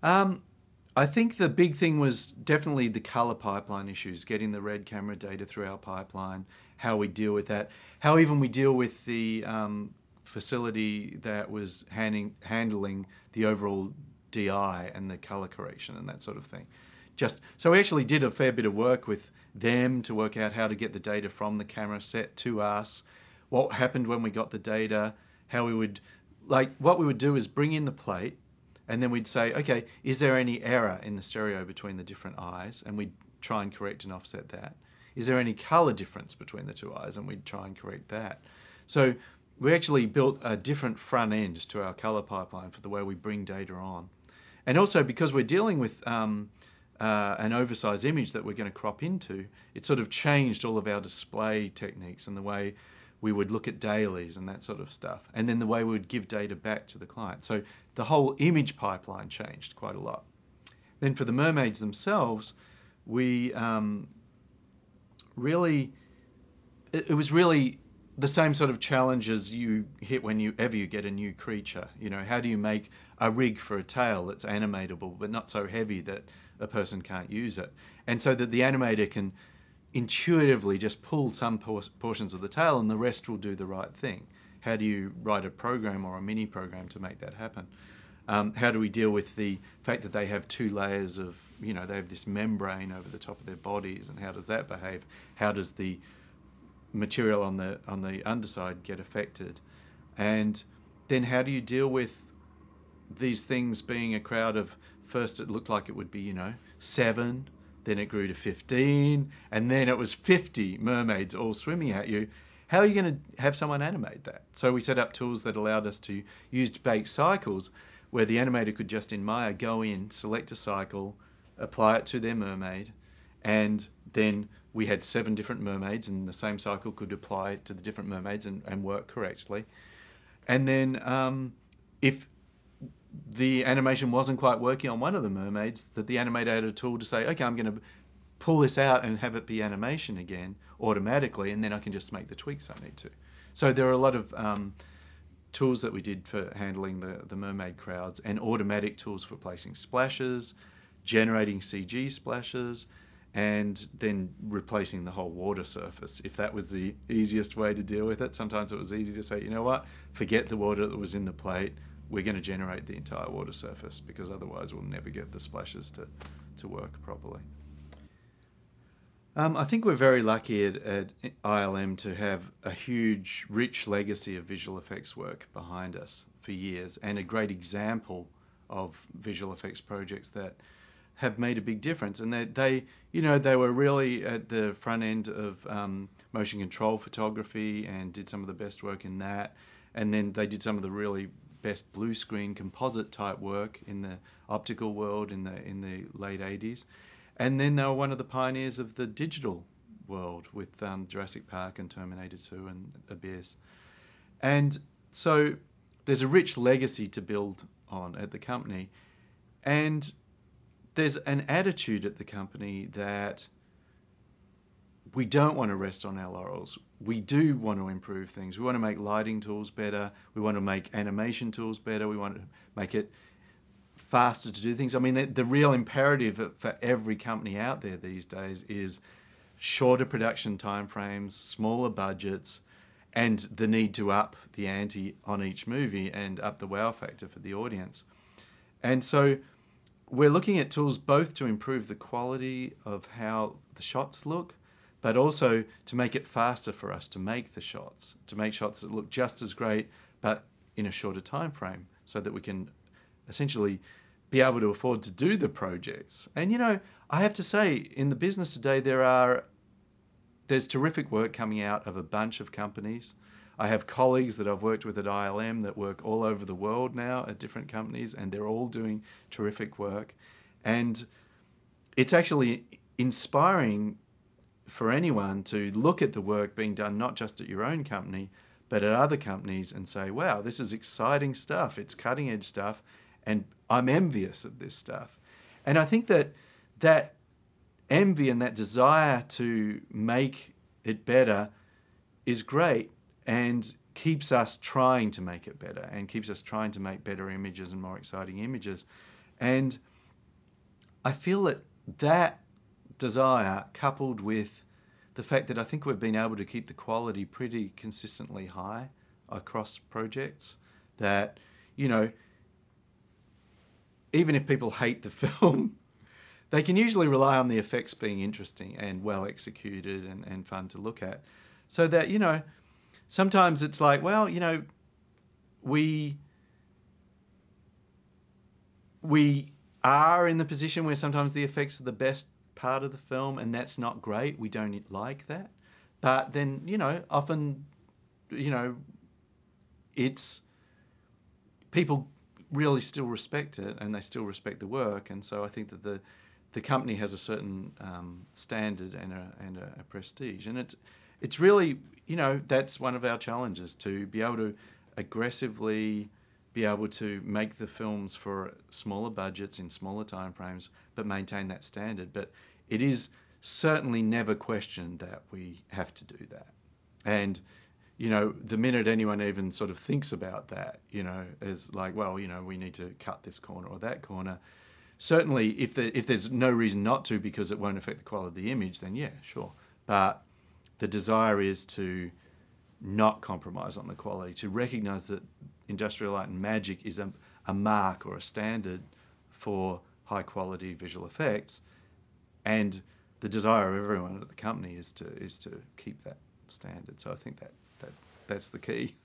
Um, I think the big thing was definitely the color pipeline issues, getting the red camera data through our pipeline, how we deal with that, how even we deal with the facility that was handling the overall DI and the color correction and that sort of thing. So we actually did a fair bit of work with them to work out how to get the data from the camera set to us, what happened when we got the data, how we would, like, what we would do is bring in the plate, and then we'd say, okay, is there any error in the stereo between the different eyes? And we'd try and correct and offset that. Is there any color difference between the two eyes? And we'd try and correct that. So we actually built a different front end to our color pipeline for the way we bring data on. And also because we're dealing with an oversized image that we're going to crop into, it sort of changed all of our display techniques and the way we would look at dailies and that sort of stuff, and then the way we would give data back to the client. So the whole image pipeline changed quite a lot. Then for the mermaids themselves, we really, it was really the same sort of challenges you hit whenever you get a new creature. You know, how do you make a rig for a tail that's animatable but not so heavy that a person can't use it, and so that the animator can intuitively just pull some portions of the tail and the rest will do the right thing. How do you write a program or a mini program to make that happen? How do we deal with the fact that they have two layers of, you know, they have this membrane over the top of their bodies, and how does that behave? How does the material on the underside get affected? And then how do you deal with these things being a crowd of, first it looked like it would be, you know, 7, then it grew to 15, and then it was 50 mermaids all swimming at you. How are you going to have someone animate that? So we set up tools that allowed us to use baked cycles, where the animator could just in Maya go in, select a cycle, apply it to their mermaid, and then we had 7 different mermaids, and the same cycle could apply to the different mermaids and work correctly. And then if the animation wasn't quite working on one of the mermaids, that the animator had a tool to say, okay, I'm going to pull this out and have it be animation again automatically, and then I can just make the tweaks I need to. So there are a lot of tools that we did for handling the mermaid crowds, and automatic tools for placing splashes, generating CG splashes, and then replacing the whole water surface, if that was the easiest way to deal with it. Sometimes it was easy to say, you know what, forget the water that was in the plate, we're going to generate the entire water surface, because otherwise we'll never get the splashes to work properly. I think we're very lucky at ILM to have a huge, rich legacy of visual effects work behind us for years, and a great example of visual effects projects that have made a big difference. And they were really at the front end of motion control photography and did some of the best work in that. And then they did some of the really best blue screen composite type work in the optical world in the late 80s. And then they were one of the pioneers of the digital world with Jurassic Park and Terminator 2 and Abyss. And so there's a rich legacy to build on at the company. And there's an attitude at the company that we don't want to rest on our laurels. We do want to improve things. We want to make lighting tools better. We want to make animation tools better. We want to make it faster to do things. I mean, the real imperative for every company out there these days is shorter production timeframes, smaller budgets, and the need to up the ante on each movie and up the wow factor for the audience. And so we're looking at tools both to improve the quality of how the shots look, but also to make it faster for us to make the shots, to make shots that look just as great, but in a shorter time frame, so that we can essentially be able to afford to do the projects. And, you know, I have to say, in the business today, there's terrific work coming out of a bunch of companies. I have colleagues that I've worked with at ILM that work all over the world now at different companies, and they're all doing terrific work. And it's actually inspiring for anyone to look at the work being done not just at your own company, but at other companies, and say, wow, this is exciting stuff. It's cutting edge stuff, and I'm envious of this stuff. And I think that envy and that desire to make it better is great, and keeps us trying to make it better, and keeps us trying to make better images and more exciting images. And I feel that that desire, coupled with the fact that I think we've been able to keep the quality pretty consistently high across projects, that, you know, even if people hate the film, they can usually rely on the effects being interesting and well executed and fun to look at. So that, you know, sometimes it's like, well, you know, we we are in the position where sometimes the effects are the best part of the film, and that's not great. We don't like that. But then, you know, often, you know, it's people really still respect it, and they still respect the work. And so I think that the company has a certain standard and a prestige, and it's really, you know, that's one of our challenges, to be able to aggressively be able to make the films for smaller budgets in smaller timeframes, but maintain that standard. But it is certainly never questioned that we have to do that. And, you know, the minute anyone even sort of thinks about that, you know, as like, well, you know, we need to cut this corner or that corner, certainly if there's no reason not to because it won't affect the quality of the image, then yeah, sure. But the desire is to not compromise on the quality, to recognise that industrial light and magic is a mark or a standard for high quality visual effects, and the desire of everyone at the company is to keep that standard. So I think that's the key.